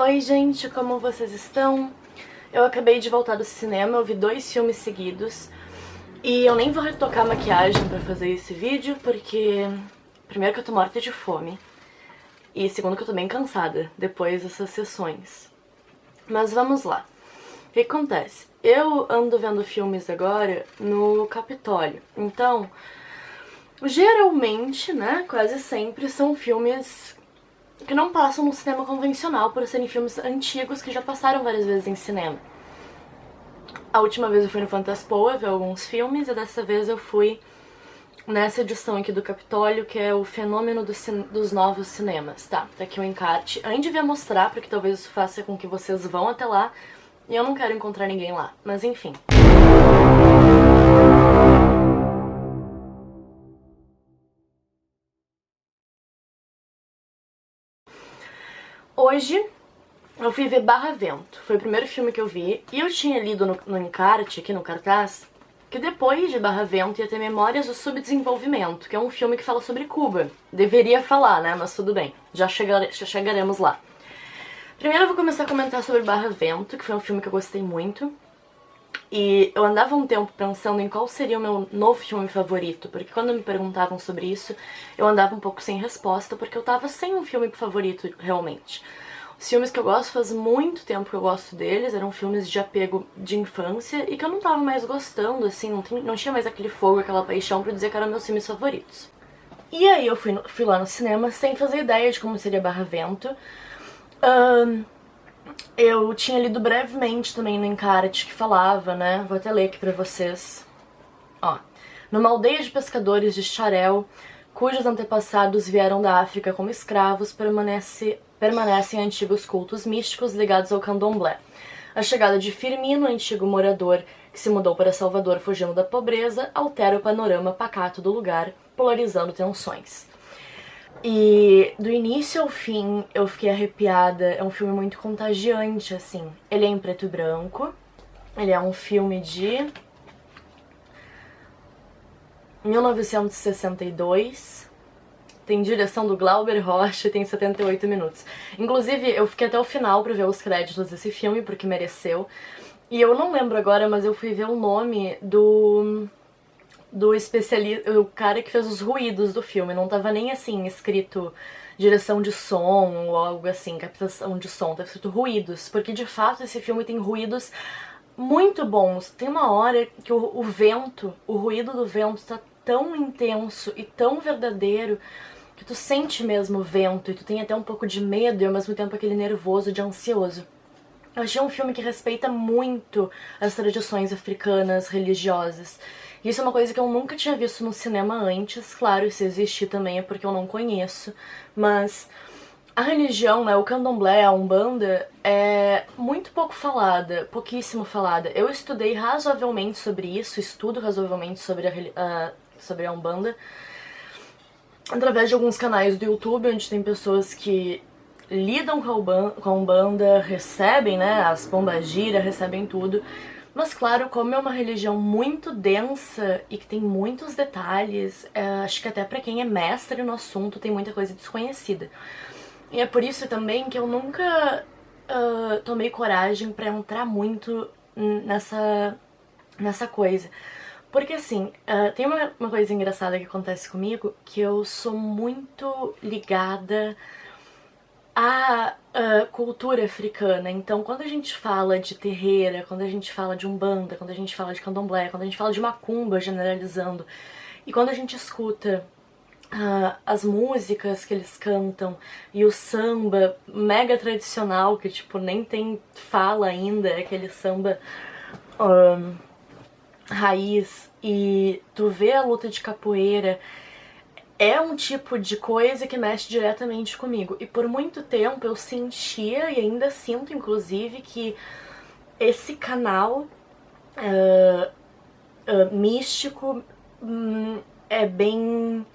Oi gente, como vocês estão? Eu acabei de voltar do cinema, eu vi 2 filmes seguidos e eu nem vou retocar a maquiagem pra fazer esse vídeo porque primeiro que eu tô morta de fome e segundo que eu tô bem cansada depois dessas sessões. Mas vamos lá. O que acontece? Eu ando vendo filmes agora no Capitólio, então geralmente, né, quase sempre são filmes que não passam no cinema convencional por serem filmes antigos que já passaram várias vezes em cinema. A última vez eu fui no Fantaspoa ver alguns filmes e dessa vez eu fui nessa edição aqui do Capitólio, que é o fenômeno dos novos cinemas. Tá aqui o encarte. Eu nem devia mostrar, porque talvez isso faça com que vocês vão até lá e eu não quero encontrar ninguém lá, mas enfim. Hoje eu fui ver Barra Vento, foi o primeiro filme que eu vi, e eu tinha lido no encarte, aqui no cartaz, que depois de Barra Vento ia ter Memórias do Subdesenvolvimento, que é um filme que fala sobre Cuba. Deveria falar, né, mas tudo bem, já chegaremos lá. Primeiro eu vou começar a comentar sobre Barra Vento, que foi um filme que eu gostei muito, e eu andava um tempo pensando em qual seria o meu novo filme favorito, porque quando me perguntavam sobre isso, eu andava um pouco sem resposta, porque eu tava sem um filme favorito realmente. Os filmes que eu gosto, faz muito tempo que eu gosto deles, eram filmes de apego de infância e que eu não tava mais gostando, assim, não tinha mais aquele fogo, aquela paixão pra dizer que eram meus filmes favoritos. E aí eu fui lá no cinema sem fazer ideia de como seria Barra Vento. Eu tinha lido brevemente também no encarte que falava, né, vou até ler aqui pra vocês. Ó, numa aldeia de pescadores de Xarel, cujos antepassados vieram da África como escravos, permanecem antigos cultos místicos ligados ao candomblé. A chegada de Firmino, antigo morador que se mudou para Salvador fugindo da pobreza, altera o panorama pacato do lugar, polarizando tensões. E do início ao fim eu fiquei arrepiada, é um filme muito contagiante, assim. Ele é em preto e branco, ele é um filme de 1962, tem direção do Glauber Rocha e tem 78 minutos. Inclusive, eu fiquei até o final pra ver os créditos desse filme, porque mereceu. E eu não lembro agora, mas eu fui ver o nome do especialista, o cara que fez os ruídos do filme. Não tava nem assim escrito direção de som ou algo assim, captação de som, tava escrito ruídos, porque de fato esse filme tem ruídos muito bons. Tem uma hora que o vento, o ruído do vento tá tão intenso e tão verdadeiro que tu sente mesmo o vento e tu tem até um pouco de medo e ao mesmo tempo aquele nervoso de ansioso. Eu achei um filme que respeita muito as tradições africanas, religiosas. E isso é uma coisa que eu nunca tinha visto no cinema antes. Claro, se existir também é porque eu não conheço. Mas a religião, né, o candomblé, a umbanda, é muito pouco falada, pouquíssimo falada. Eu estudei razoavelmente sobre isso, estudo razoavelmente sobre a umbanda, através de alguns canais do YouTube, onde tem pessoas que lidam com a umbanda, recebem, né, as pombagira, recebem tudo. Mas claro, como é uma religião muito densa e que tem muitos detalhes, acho que até pra quem é mestre no assunto tem muita coisa desconhecida. E é por isso também que eu nunca tomei coragem pra entrar muito nessa coisa. Porque assim, tem uma coisa engraçada que acontece comigo, que eu sou muito ligada à cultura africana. Então quando a gente fala de terreira, quando a gente fala de umbanda, quando a gente fala de candomblé, quando a gente fala de macumba, generalizando, e quando a gente escuta as músicas que eles cantam e o samba mega tradicional, que tipo nem tem fala ainda, é aquele samba raiz, e tu vê a luta de capoeira, é um tipo de coisa que mexe diretamente comigo. E por muito tempo eu sentia, e ainda sinto inclusive, que esse canal místico é bem...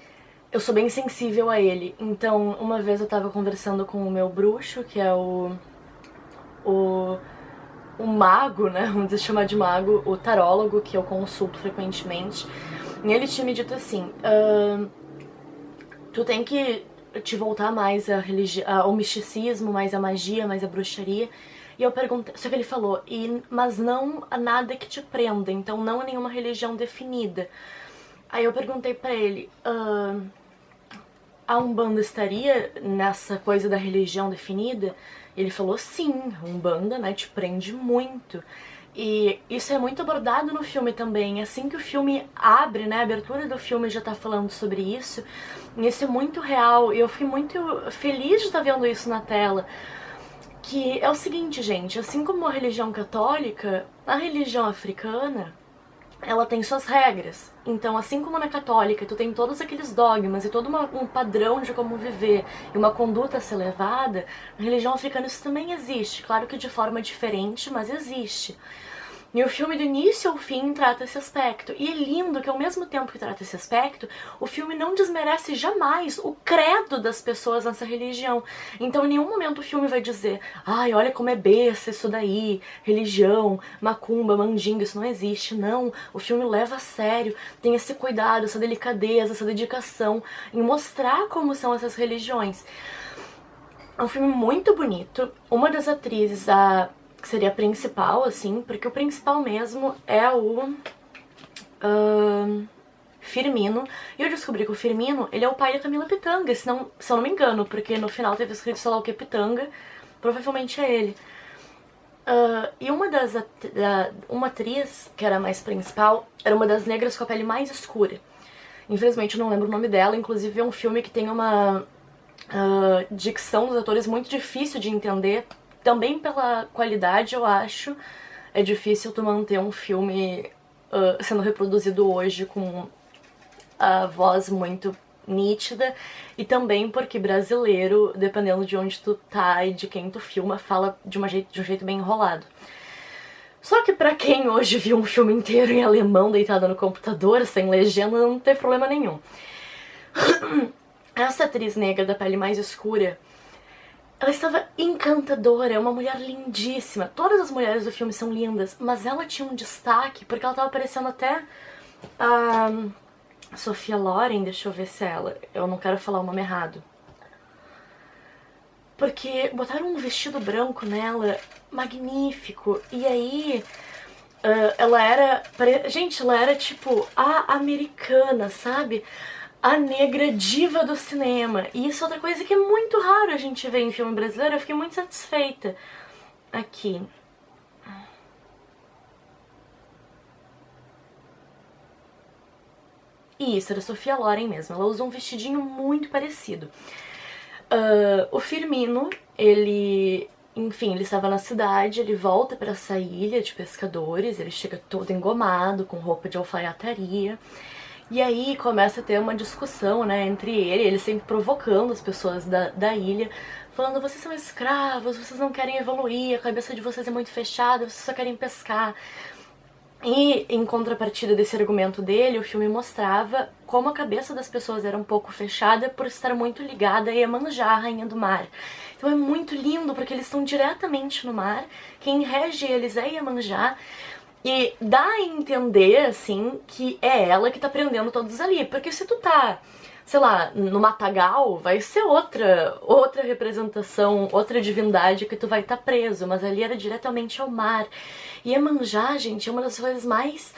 eu sou bem sensível a ele. Então, uma vez eu tava conversando com o meu bruxo, que é o mago, né, vamos dizer, chamar de mago, o tarólogo, que eu consulto frequentemente, e ele tinha me dito assim, tu tem que te voltar mais ao misticismo, mais à magia, mais à bruxaria. E eu perguntei, só que ele falou, mas não a nada que te prenda, então não a nenhuma religião definida. Aí eu perguntei pra ele, a Umbanda estaria nessa coisa da religião definida? Ele falou sim, a Umbanda, né, te prende muito. E isso é muito abordado no filme também. Assim que o filme abre, né, a abertura do filme já tá falando sobre isso. E isso é muito real. E eu fiquei muito feliz de estar vendo isso na tela. Que é o seguinte, gente, assim como a religião católica, a religião africana, ela tem suas regras. Então, assim como na católica, tu tem todos aqueles dogmas e todo um padrão de como viver e uma conduta a ser levada, na religião africana isso também existe. Claro que de forma diferente, mas existe. E o filme do início ao fim trata esse aspecto. E é lindo que ao mesmo tempo que trata esse aspecto, o filme não desmerece jamais o credo das pessoas nessa religião. Então em nenhum momento o filme vai dizer, ai, olha como é besta isso daí, religião, macumba, mandinga, isso não existe. Não, o filme leva a sério, tem esse cuidado, essa delicadeza, essa dedicação em mostrar como são essas religiões. É um filme muito bonito. Uma das atrizes, que seria a principal, assim, porque o principal mesmo é o Firmino. E eu descobri que o Firmino, ele é o pai da Camila Pitanga, se eu não me engano, porque no final teve escrito sei lá o que Pitanga, provavelmente é ele. E uma atriz, que era a mais principal, era uma das negras com a pele mais escura. Infelizmente eu não lembro o nome dela, inclusive é um filme que tem uma dicção dos atores muito difícil de entender. Também pela qualidade, eu acho, é difícil tu manter um filme sendo reproduzido hoje com a voz muito nítida. E também porque brasileiro, dependendo de onde tu tá e de quem tu filma, fala de um jeito bem enrolado. Só que pra quem hoje viu um filme inteiro em alemão deitado no computador, sem legenda, não tem problema nenhum. Essa atriz negra da pele mais escura, ela estava encantadora, é uma mulher lindíssima. Todas as mulheres do filme são lindas, mas ela tinha um destaque, porque ela estava parecendo até a Sophia Loren, deixa eu ver se é ela, eu não quero falar o nome errado. Porque botaram um vestido branco nela, magnífico, e aí ela era... Gente, ela era tipo a americana, sabe? A negra diva do cinema. E isso é outra coisa que é muito raro a gente ver em filme brasileiro. Eu fiquei muito satisfeita. Aqui. E isso, era a Sophia Loren mesmo. Ela usa um vestidinho muito parecido. O Firmino, enfim, ele estava na cidade, ele volta para essa ilha de pescadores, ele chega todo engomado, com roupa de alfaiataria. E aí começa a ter uma discussão, né, entre ele sempre provocando as pessoas da ilha, falando, vocês são escravos, vocês não querem evoluir, a cabeça de vocês é muito fechada, vocês só querem pescar. E em contrapartida desse argumento dele, o filme mostrava como a cabeça das pessoas era um pouco fechada por estar muito ligada a Iemanjá, a rainha do mar. Então é muito lindo, porque eles estão diretamente no mar, quem rege eles é Iemanjá, e dá a entender, assim, que é ela que tá prendendo todos ali. Porque se tu tá, sei lá, no matagal, vai ser outra representação, outra divindade que tu vai estar preso. Mas ali era diretamente ao mar. E Iemanjá, gente, é uma das coisas mais...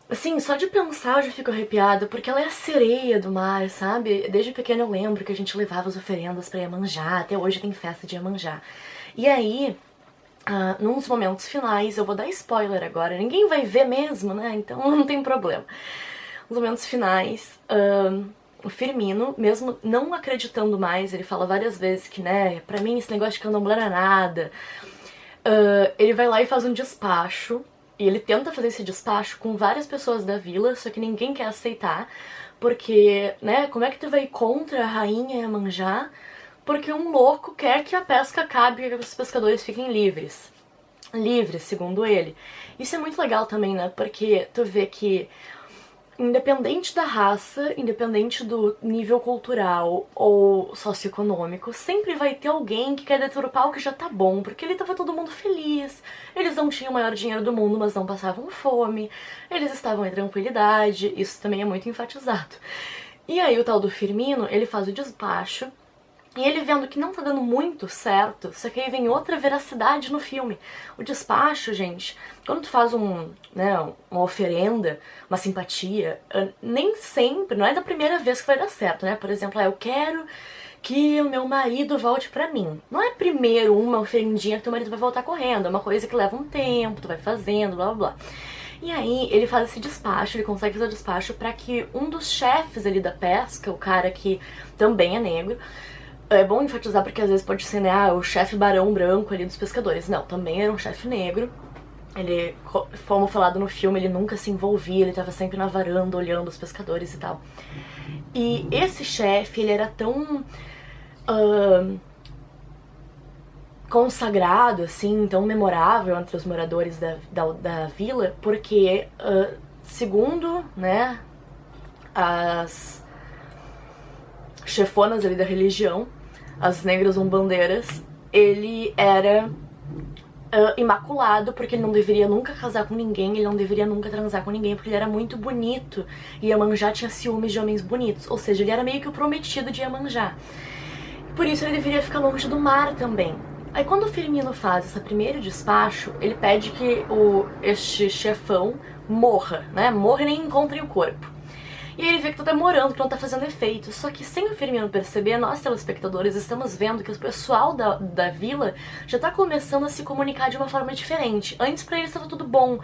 Assim, só de pensar eu já fico arrepiada, porque ela é a sereia do mar, sabe? Desde pequena eu lembro que a gente levava as oferendas pra Iemanjá, até hoje tem festa de Iemanjá. E aí... num dos momentos finais, eu vou dar spoiler agora, ninguém vai ver mesmo, né? Então não tem problema. Nos momentos finais, o Firmino, mesmo não acreditando mais, ele fala várias vezes que, né, pra mim esse negócio de candomblé não é nada. Ele vai lá e faz um despacho, e ele tenta fazer esse despacho com várias pessoas da vila, só que ninguém quer aceitar, porque, né, como é que tu vai contra a rainha Iemanjá? Porque um louco quer que a pesca acabe e que os pescadores fiquem livres. Livres, segundo ele. Isso é muito legal também, né? Porque tu vê que, independente da raça, independente do nível cultural ou socioeconômico, sempre vai ter alguém que quer deturpar o que já tá bom, porque ele tava todo mundo feliz, eles não tinham o maior dinheiro do mundo, mas não passavam fome, eles estavam em tranquilidade, isso também é muito enfatizado. E aí o tal do Firmino, ele faz o despacho, e ele vendo que não tá dando muito certo, só que aí vem outra veracidade no filme. O despacho, gente, quando tu faz uma oferenda, uma simpatia, nem sempre, não é da primeira vez que vai dar certo, né? Por exemplo, eu quero que o meu marido volte pra mim. Não é primeiro uma oferendinha que teu marido vai voltar correndo, é uma coisa que leva um tempo, tu vai fazendo, blá blá blá. E aí ele faz esse despacho, ele consegue fazer o despacho pra que um dos chefes ali da pesca, o cara que também é negro, é bom enfatizar porque às vezes pode ser, né, o chefe barão branco ali dos pescadores. Não, também era um chefe negro. Ele, como falado no filme, ele nunca se envolvia, ele tava sempre na varanda olhando os pescadores e tal. E esse chefe, ele era tão consagrado, assim, tão memorável entre os moradores da vila, porque, segundo, né, as chefonas ali da religião, as negras umbandeiras, ele era imaculado, porque ele não deveria nunca casar com ninguém, ele não deveria nunca transar com ninguém, porque ele era muito bonito, e Iemanjá tinha ciúmes de homens bonitos, ou seja, ele era meio que o prometido de Iemanjá. Por isso ele deveria ficar longe do mar também. Aí quando o Firmino faz esse primeiro despacho, ele pede que este chefão morra, né? Morra e nem encontre o corpo. E ele vê que tá demorando, que não tá fazendo efeito. Só que sem o Firmino perceber, nós telespectadores estamos vendo que o pessoal da vila já tá começando a se comunicar de uma forma diferente. Antes pra eles estava tudo bom.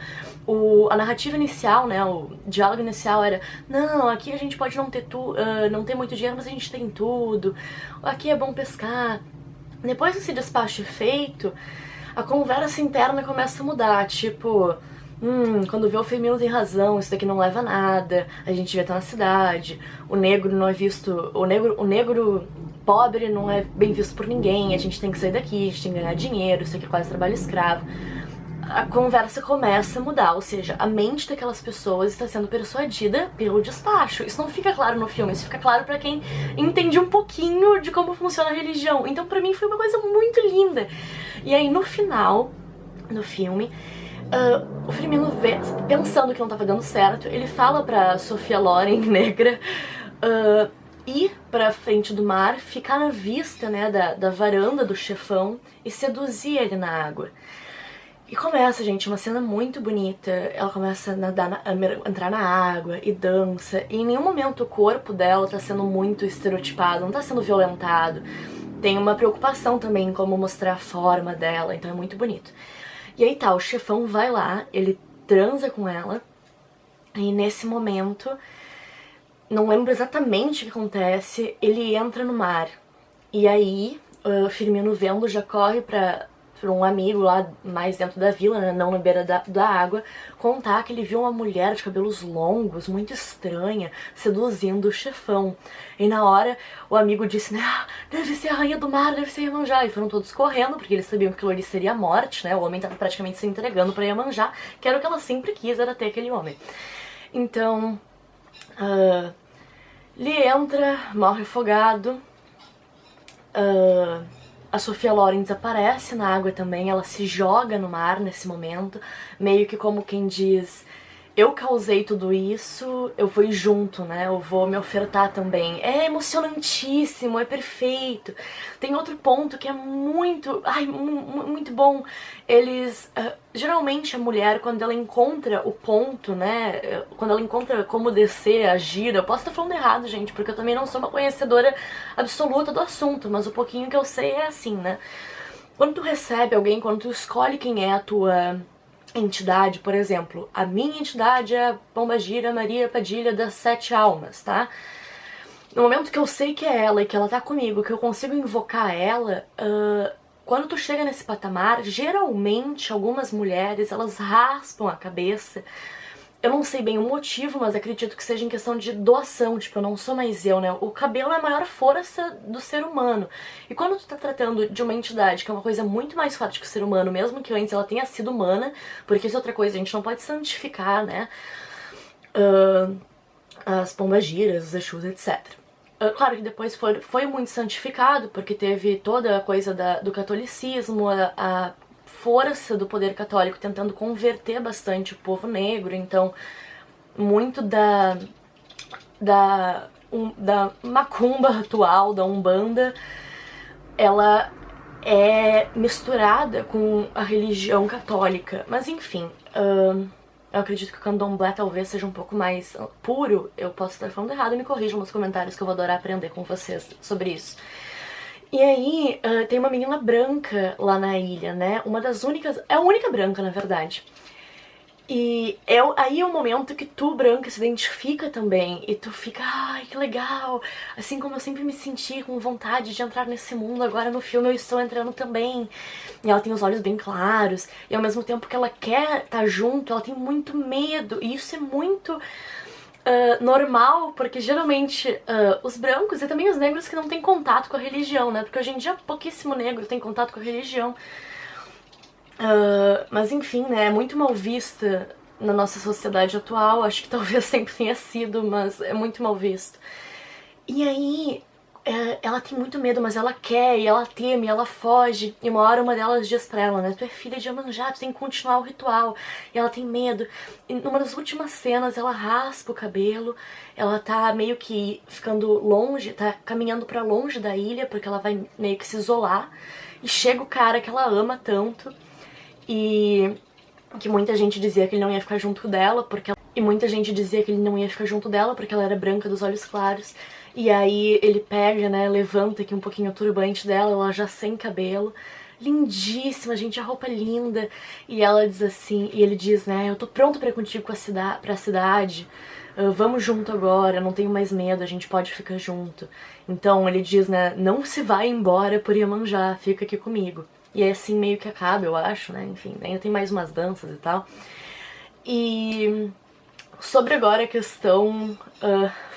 A narrativa inicial, né, o diálogo inicial era: não, aqui a gente pode não ter muito dinheiro, mas a gente tem tudo. Aqui é bom pescar. Depois desse despacho feito, a conversa interna começa a mudar, tipo... quando vê o Firmino tem razão, isso daqui não leva a nada, a gente devia estar na cidade, o negro não é visto, o negro pobre não é bem visto por ninguém, a gente tem que sair daqui, a gente tem que ganhar dinheiro, isso aqui é quase trabalho escravo. A conversa começa a mudar, ou seja, a mente daquelas pessoas está sendo persuadida pelo despacho. Isso não fica claro no filme, isso fica claro pra quem entende um pouquinho de como funciona a religião. Então pra mim foi uma coisa muito linda. E aí no final, no filme... o Firmino vê, pensando que não tava dando certo, ele fala pra Sophia Loren, negra, ir pra frente do mar, ficar na vista, né, da varanda do chefão e seduzir ele na água. E começa, gente, uma cena muito bonita. Ela começa a nadar, entrar na água e dança. E em nenhum momento o corpo dela tá sendo muito estereotipado, não tá sendo violentado. Tem uma preocupação também em como mostrar a forma dela, então é muito bonito. E aí tá, o chefão vai lá, ele transa com ela, e nesse momento, não lembro exatamente o que acontece, ele entra no mar. E aí, o Firmino vendo já corre pra um amigo lá mais dentro da vila, né, não na beira da água, contar que ele viu uma mulher de cabelos longos, muito estranha, seduzindo o chefão. E na hora, o amigo disse, né, deve ser a rainha do mar, deve ser Iemanjá. E foram todos correndo, porque eles sabiam que aquilo ali seria a morte, né, o homem tava praticamente se entregando pra Iemanjá, que era o que ela sempre quis, era ter aquele homem. Então, ele entra, morre afogado, a Sophia Loren desaparece na água também, ela se joga no mar nesse momento, meio que como quem diz, eu causei tudo isso, eu fui junto, né, eu vou me ofertar também. É emocionantíssimo, é perfeito. Tem outro ponto que é muito, muito bom. Eles, geralmente a mulher, quando ela encontra o ponto, né, quando ela encontra como descer, agir, eu posso estar falando errado, gente, porque eu também não sou uma conhecedora absoluta do assunto, mas o pouquinho que eu sei é assim, né. Quando tu recebe alguém, quando tu escolhe quem é a tua entidade, por exemplo, a minha entidade é a Pombagira Maria Padilha das 7 almas, tá? No momento que eu sei que é ela e que ela tá comigo, que eu consigo invocar ela, quando tu chega nesse patamar, geralmente algumas mulheres, elas raspam a cabeça. Eu não sei bem o motivo, mas acredito que seja em questão de doação, tipo, eu não sou mais eu, né? O cabelo é a maior força do ser humano. E quando tu tá tratando de uma entidade que é uma coisa muito mais forte que o ser humano, mesmo que antes ela tenha sido humana, porque isso é outra coisa, a gente não pode santificar, né? As pombagiras, os Exus, etc. Claro que depois foi muito santificado, porque teve toda a coisa do catolicismo, a força do poder católico tentando converter bastante o povo negro, então muito da macumba atual, da Umbanda, ela é misturada com a religião católica. Mas enfim, eu acredito que o candomblé talvez seja um pouco mais puro. Eu posso estar falando errado, me corrijam nos comentários que eu vou adorar aprender com vocês sobre isso. E aí, tem uma menina branca lá na ilha, né? Uma das únicas... É a única branca, na verdade. E aí é o momento que tu, branca, se identifica também. E tu fica, ai, que legal. Assim como eu sempre me senti com vontade de entrar nesse mundo, agora no filme eu estou entrando também. E ela tem os olhos bem claros. E ao mesmo tempo que ela quer estar junto, ela tem muito medo. E isso é muito... normal, porque geralmente os brancos e também os negros que não têm contato com a religião, né? Porque hoje em dia pouquíssimo negro tem contato com a religião. Mas enfim, né? É muito mal vista na nossa sociedade atual. Acho que talvez sempre tenha sido, mas é muito mal visto. E aí, ela tem muito medo, mas ela quer, e ela teme, e ela foge. E uma delas diz pra ela, né? Tu é filha de Iemanjá, tu tem que continuar o ritual. E ela tem medo. E numa das últimas cenas, ela raspa o cabelo. Ela tá meio que ficando longe, tá caminhando pra longe da ilha, porque ela vai meio que se isolar. E chega o cara que ela ama tanto. E que muita gente dizia que ele não ia ficar junto dela, porque... E muita gente dizia que ele não ia ficar junto dela porque ela era branca, dos olhos claros. E aí ele pega, né, levanta aqui um pouquinho o turbante dela, ela já sem cabelo. Lindíssima, gente, a roupa linda. E ela diz assim, e ele diz, né, eu tô pronto pra ir contigo pra cidade. Vamos junto agora, não tenho mais medo, a gente pode ficar junto. Então ele diz, né, não se vai embora por Iemanjá, fica aqui comigo. E é assim meio que acaba, eu acho, né, enfim, ainda tem mais umas danças e tal. E... sobre agora a questão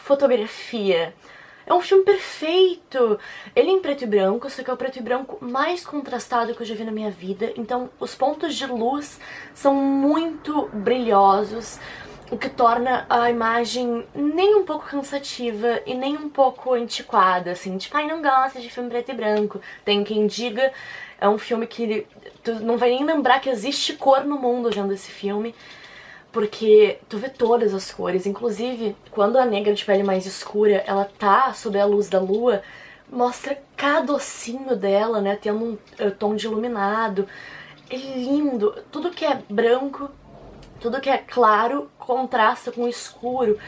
fotografia. É um filme perfeito! Ele é em preto e branco, só que é o preto e branco mais contrastado que eu já vi na minha vida. Então os pontos de luz são muito brilhosos, o que torna a imagem nem um pouco cansativa e nem um pouco antiquada, assim. Tipo, ai, não gosta de filme preto e branco. Tem quem diga, é um filme que tu não vai nem lembrar que existe cor no mundo vendo esse filme. Porque tu vê todas as cores, inclusive quando a negra de pele mais escura, ela tá sob a luz da lua, mostra cada ossinho dela, né, tendo um tom de iluminado. É lindo, tudo que é branco, tudo que é claro, contrasta com o escuro.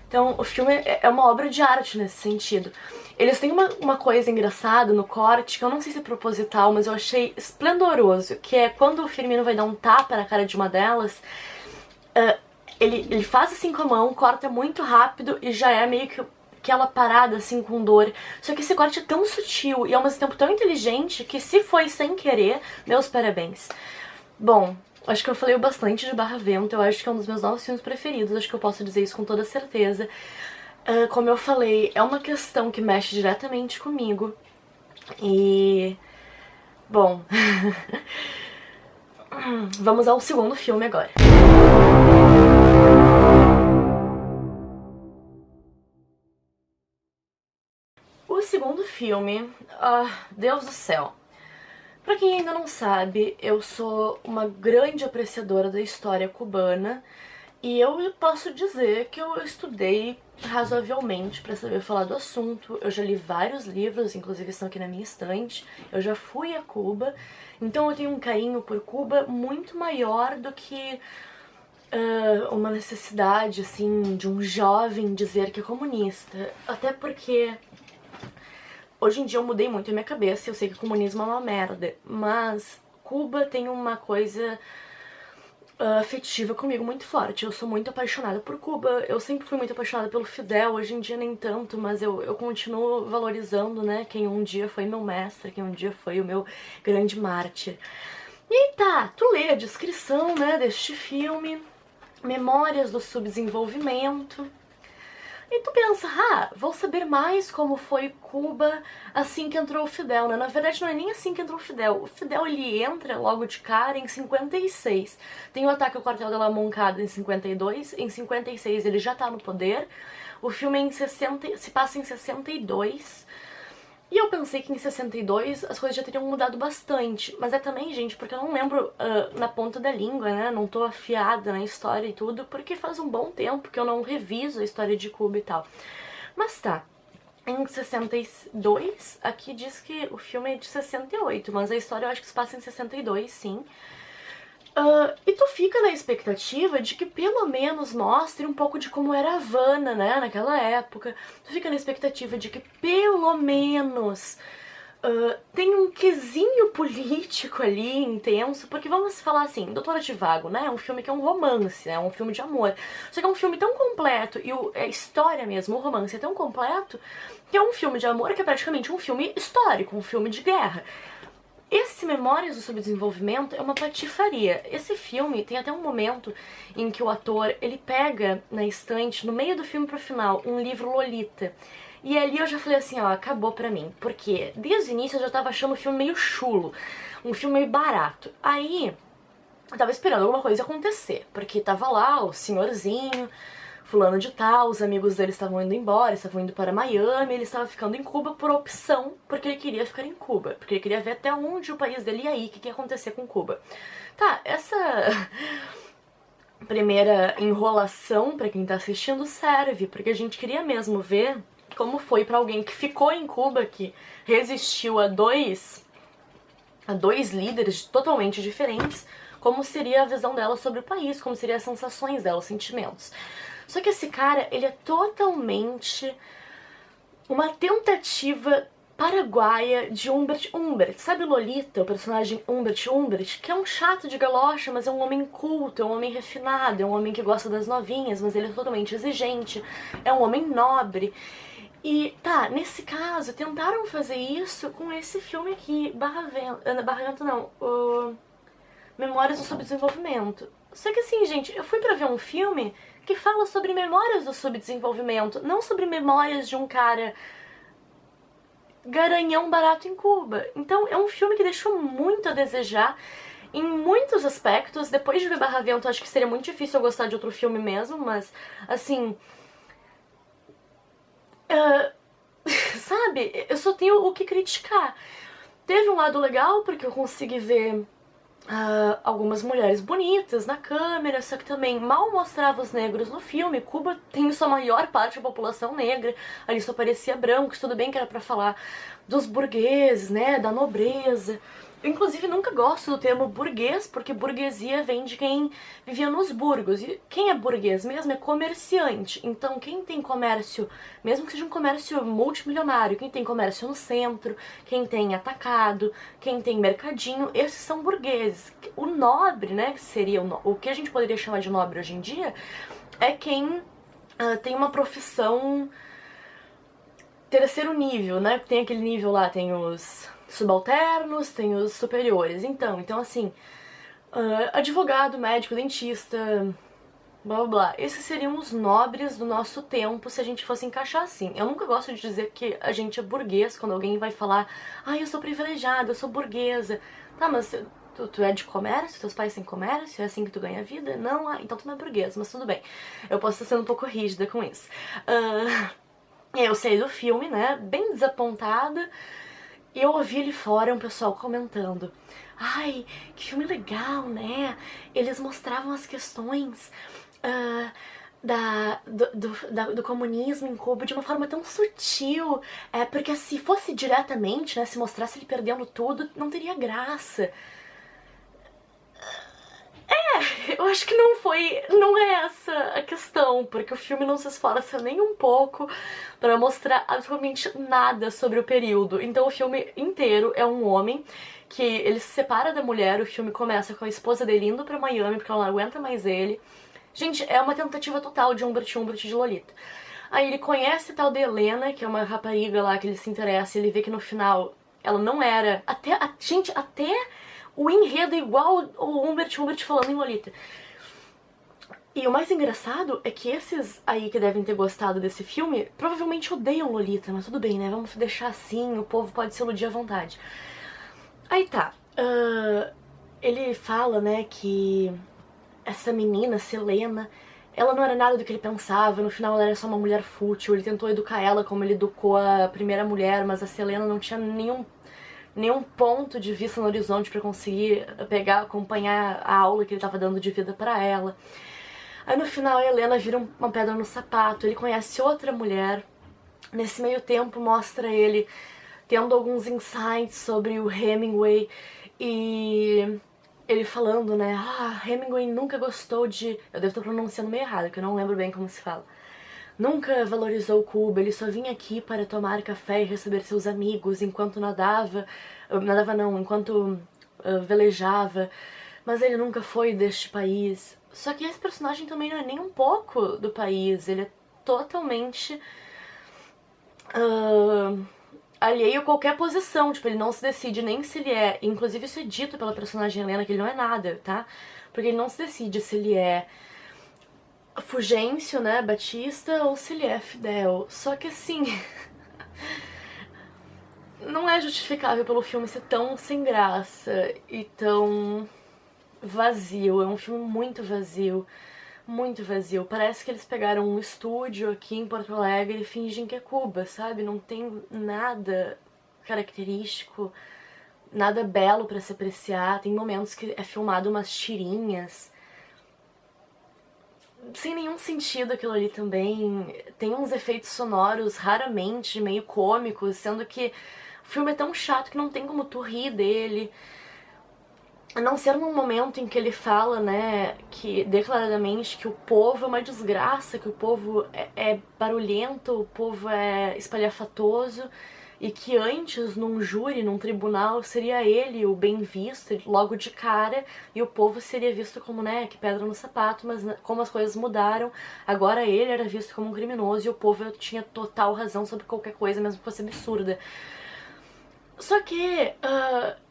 Então o filme é uma obra de arte nesse sentido. Eles têm uma coisa engraçada no corte, que eu não sei se é proposital, mas eu achei esplendoroso, que é quando o Firmino vai dar um tapa na cara de uma delas... ele faz assim com a mão, corta muito rápido e já é meio que ela parada assim com dor. Só que esse corte é tão sutil e ao mesmo tempo tão inteligente que se foi sem querer, meus parabéns. Bom, acho que eu falei bastante de Barra Vento, eu acho que é um dos meus novos filmes preferidos, acho que eu posso dizer isso com toda certeza. Como eu falei, é uma questão que mexe diretamente comigo e... bom... vamos ao segundo filme agora. O segundo filme, Deus do céu. Pra quem ainda não sabe, eu sou uma grande apreciadora da história cubana e eu posso dizer que eu estudei razoavelmente pra saber falar do assunto. Eu já li vários livros, inclusive estão aqui na minha estante. Eu já fui a Cuba, então eu tenho um carinho por Cuba muito maior do que uma necessidade, assim, de um jovem dizer que é comunista. Até porque hoje em dia eu mudei muito a minha cabeça, eu sei que o comunismo é uma merda, mas Cuba tem uma coisa afetiva comigo muito forte. Eu sou muito apaixonada por Cuba, eu sempre fui muito apaixonada pelo Fidel, hoje em dia nem tanto, mas eu continuo valorizando, né, quem um dia foi meu mestre, quem um dia foi o meu grande mártir. E aí tá, tu lê a descrição, né, deste filme, memórias do subdesenvolvimento, e tu pensa, vou saber mais como foi Cuba assim que entrou o Fidel, né? Na verdade não é nem assim que entrou o Fidel. O Fidel, ele entra logo de cara em 56. Tem o ataque ao quartel de La Moncada em 52. Em 56 ele já tá no poder. O filme se passa em 62. E eu pensei que em 62 as coisas já teriam mudado bastante. Mas é também, gente, porque eu não lembro na ponta da língua, né? Não tô afiada na história e tudo, porque faz um bom tempo que eu não reviso a história de Cuba e tal. Mas tá. Em 62, aqui diz que o filme é de 68, mas a história eu acho que se passa em 62, sim. E tu fica na expectativa de que pelo menos mostre um pouco de como era a Havana, né, naquela época. Tu fica na expectativa de que pelo menos tem um quesinho político ali intenso, porque vamos falar assim, Doutora Zhivago, né, é um filme que é um romance, é um filme de amor. Só que é um filme tão completo, e a história mesmo, o romance é tão completo, que é um filme de amor que é praticamente um filme histórico, um filme de guerra. Esse Memórias do Subdesenvolvimento é uma patifaria. Esse filme tem até um momento em que o ator, ele pega na estante, no meio do filme pro final, um livro Lolita. E ali eu já falei assim, ó, acabou pra mim. Porque desde o início eu já tava achando o filme meio chulo, um filme meio barato. Aí eu tava esperando alguma coisa acontecer, porque tava lá o senhorzinho, fulano de tal, os amigos dele estavam indo embora, estavam indo para Miami, ele estava ficando em Cuba por opção, porque ele queria ficar em Cuba, porque ele queria ver até onde o país dele ia ir, o que ia acontecer com Cuba. Tá, essa primeira enrolação pra quem tá assistindo serve, porque a gente queria mesmo ver como foi pra alguém que ficou em Cuba, que resistiu a dois líderes totalmente diferentes, como seria a visão dela sobre o país, como seriam as sensações dela, os sentimentos. Só que esse cara, ele é totalmente uma tentativa paraguaia de Humbert Humbert. Sabe Lolita, o personagem Humbert Humbert? Que é um chato de galocha, mas é um homem culto, é um homem refinado, é um homem que gosta das novinhas, mas ele é totalmente exigente, é um homem nobre. E tá, nesse caso, tentaram fazer isso com esse filme aqui, Barravento não, o Memórias do Subdesenvolvimento. Só que assim, gente, eu fui pra ver um filme que fala sobre memórias do subdesenvolvimento, não sobre memórias de um cara garanhão barato em Cuba. Então é um filme que deixou muito a desejar em muitos aspectos. Depois de ver Barravento, acho que seria muito difícil eu gostar de outro filme mesmo, mas assim... sabe, eu só tenho o que criticar. Teve um lado legal, porque eu consegui ver algumas mulheres bonitas na câmera, só que também mal mostrava os negros no filme. Cuba tem sua maior parte da população negra, ali só parecia brancos, tudo bem que era pra falar dos burgueses, né, da nobreza. Eu, inclusive, nunca gosto do termo burguês, porque burguesia vem de quem vivia nos burgos. E quem é burguês mesmo é comerciante. Então, quem tem comércio, mesmo que seja um comércio multimilionário, quem tem comércio no centro, quem tem atacado, quem tem mercadinho, esses são burgueses. O nobre, né, que seria o que a gente poderia chamar de nobre hoje em dia, é quem tem uma profissão terceiro nível, né? Tem aquele nível lá, tem os subalternos, tem os superiores. Então assim, advogado, médico, dentista, blá blá blá. Esses seriam os nobres do nosso tempo se a gente fosse encaixar assim. Eu nunca gosto de dizer que a gente é burguês quando alguém vai falar eu sou privilegiada, eu sou burguesa. Tá, mas tu é de comércio? Teus pais têm comércio? É assim que tu ganha vida? Não? Então tu não é burguês, mas tudo bem. Eu posso estar sendo um pouco rígida com isso. Eu saí do filme, né, bem desapontada. E eu ouvi ali fora um pessoal comentando: ai, que filme legal, né? Eles mostravam as questões do comunismo em Cuba de uma forma tão sutil. Porque se fosse diretamente, né, se mostrasse ele perdendo tudo, não teria graça. Eu acho que não é essa a questão, porque o filme não se esforça nem um pouco pra mostrar absolutamente nada sobre o período. Então o filme inteiro é um homem que ele se separa da mulher, o filme começa com a esposa dele indo pra Miami porque ela não aguenta mais ele. Gente, é uma tentativa total de Humbert Humbert de Lolita. Aí ele conhece a tal de Helena, que é uma rapariga lá que ele se interessa, e ele vê que no final ela não era... Até o enredo é igual o Humbert Humbert falando em Lolita. E o mais engraçado é que esses aí que devem ter gostado desse filme provavelmente odeiam Lolita, mas tudo bem, né? Vamos deixar assim, o povo pode se iludir à vontade. Aí tá. Ele fala, né, que essa menina, Selena, ela não era nada do que ele pensava, no final ela era só uma mulher fútil, ele tentou educar ela como ele educou a primeira mulher, mas a Selena não tinha nenhum ponto de vista no horizonte pra conseguir acompanhar a aula que ele tava dando de vida pra ela. Aí no final a Helena vira uma pedra no sapato, ele conhece outra mulher, Nesse meio tempo mostra ele tendo alguns insights sobre o Hemingway e ele falando, né, Hemingway nunca gostou de... Eu devo estar pronunciando meio errado, porque eu não lembro bem como se fala. Nunca valorizou Cuba, ele só vinha aqui para tomar café e receber seus amigos enquanto nadava... Nadava não, enquanto velejava, mas ele nunca foi deste país. Só que esse personagem também não é nem um pouco do país, ele é totalmente alheio a qualquer posição, tipo, ele não se decide nem se ele é... Inclusive isso é dito pela personagem Helena, que ele não é nada, tá? Porque ele não se decide se ele é Fulgêncio, né, Batista, ou se ele é Fidel. Só que assim... não é justificável pelo filme ser tão sem graça e tão vazio. É um filme muito vazio. Muito vazio. Parece que eles pegaram um estúdio aqui em Porto Alegre e fingem que é Cuba, sabe? Não tem nada característico, nada belo pra se apreciar. Tem momentos que é filmado umas tirinhas. Sem nenhum sentido aquilo ali também. Tem uns efeitos sonoros raramente meio cômicos, sendo que o filme é tão chato que não tem como tu rir dele. A não ser num momento em que ele fala, né, que declaradamente que o povo é uma desgraça, que o povo é barulhento, o povo é espalhafatoso, e que antes, num júri, num tribunal, seria ele o bem visto, logo de cara, e o povo seria visto como, né, que pedra no sapato, mas como as coisas mudaram, agora ele era visto como um criminoso e o povo tinha total razão sobre qualquer coisa, mesmo que fosse absurda. Só que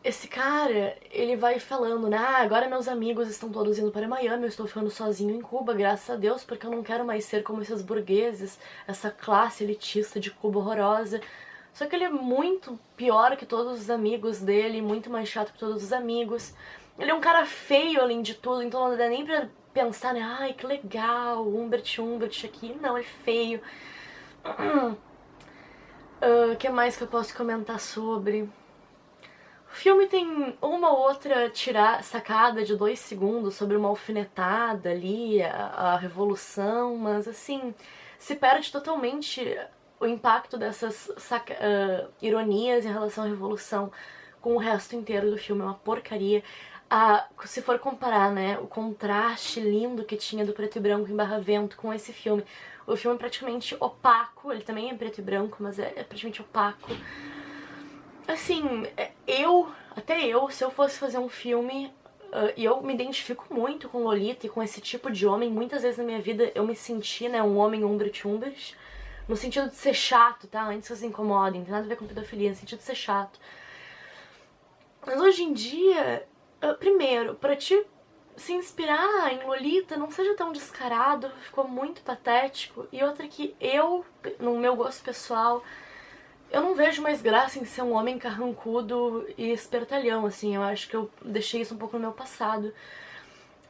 esse cara, ele vai falando, né, agora meus amigos estão todos indo para Miami, eu estou ficando sozinho em Cuba, graças a Deus, porque eu não quero mais ser como esses burgueses, essa classe elitista de Cuba horrorosa. Só que ele é muito pior que todos os amigos dele, muito mais chato que todos os amigos. Ele é um cara feio, além de tudo, então não dá nem pra pensar, né, ai, que legal, Humbert aqui. Não, ele é feio. O que mais que eu posso comentar sobre? O filme tem uma ou outra sacada de 2 segundos sobre uma alfinetada ali, a revolução, mas assim, se perde totalmente o impacto dessas ironias em relação à revolução com o resto inteiro do filme. É uma porcaria. Se for comparar, né, o contraste lindo que tinha do preto e branco em Barra Vento com esse filme, o filme é praticamente opaco, ele também é preto e branco, mas é praticamente opaco. Assim, até eu, se eu fosse fazer um filme, e eu me identifico muito com Lolita e com esse tipo de homem, muitas vezes na minha vida eu me senti, né, um homem Umbert, no sentido de ser chato, tá? Antes que vocês se incomodem, não tem nada a ver com pedofilia, no sentido de ser chato. Mas hoje em dia, primeiro, pra te se inspirar em Lolita, não seja tão descarado, ficou muito patético. E outra que eu, no meu gosto pessoal, eu não vejo mais graça em ser um homem carrancudo e espertalhão, assim. Eu acho que eu deixei isso um pouco no meu passado.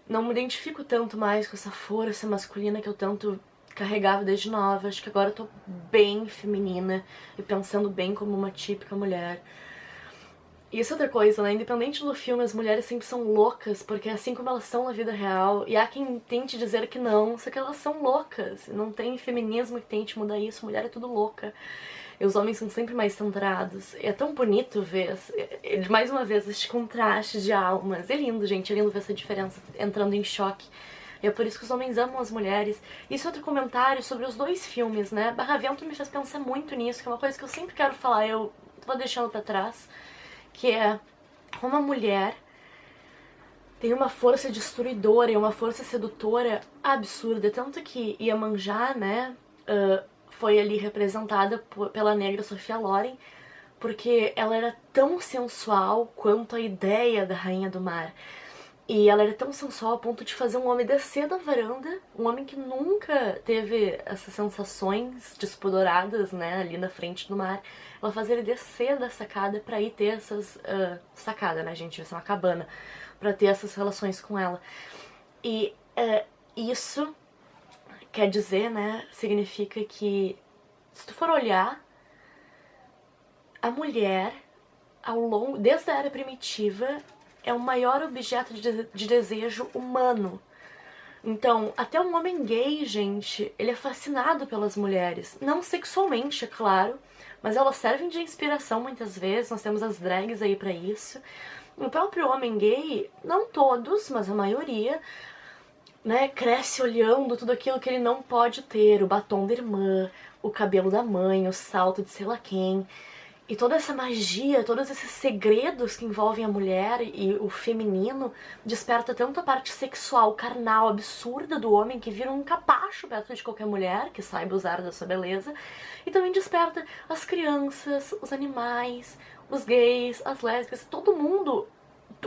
Não me identifico tanto mais com essa força masculina que eu tanto carregava desde nova. Acho que agora eu tô bem feminina e pensando bem como uma típica mulher. E isso é outra coisa, né? Independente do filme, as mulheres sempre são loucas, porque é assim como elas são na vida real. E há quem tente dizer que não, só que elas são loucas. Não tem feminismo que tente mudar isso, mulher é tudo louca. E os homens são sempre mais centrados. E é tão bonito ver, mais uma vez, este contraste de almas. É lindo, gente, é lindo ver essa diferença entrando em choque. E é por isso que os homens amam as mulheres. Isso é outro comentário sobre os 2 filmes, né? Barra Vento me fez pensar muito nisso, que é uma coisa que eu sempre quero falar, eu vou deixando pra trás. Que é uma mulher tem uma força destruidora e uma força sedutora absurda, tanto que Iemanjá, né, foi ali representada pela negra Sophia Loren, porque ela era tão sensual quanto a ideia da Rainha do Mar. E ela era tão sensual a ponto de fazer um homem descer da varanda, um homem que nunca teve essas sensações despodoradas, né, ali na frente do mar. Ela fazia ele descer da sacada pra ir ter essas... sacada, né, gente? Vai ser uma cabana. Pra ter essas relações com ela. E isso quer dizer, né, significa que, se tu for olhar, a mulher, desde a era primitiva, é o maior objeto de desejo humano. Então, até um homem gay, gente, ele é fascinado pelas mulheres. Não sexualmente, é claro, mas elas servem de inspiração muitas vezes. Nós temos as drags aí pra isso. O próprio homem gay, não todos, mas a maioria, né, cresce olhando tudo aquilo que ele não pode ter. O batom da irmã, o cabelo da mãe, o salto de sei lá quem. E toda essa magia, todos esses segredos que envolvem a mulher e o feminino desperta tanto a parte sexual, carnal, absurda do homem que vira um capacho perto de qualquer mulher que saiba usar da sua beleza, e também desperta as crianças, os animais, os gays, as lésbicas, todo mundo,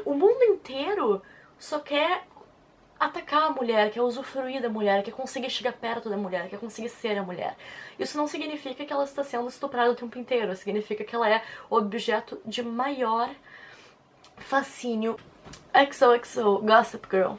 o mundo inteiro só quer atacar a mulher, quer usufruir da mulher, quer conseguir chegar perto da mulher, quer conseguir ser a mulher. Isso não significa que ela está sendo estuprada o tempo inteiro, significa que ela é objeto de maior fascínio. XOXO, Gossip Girl.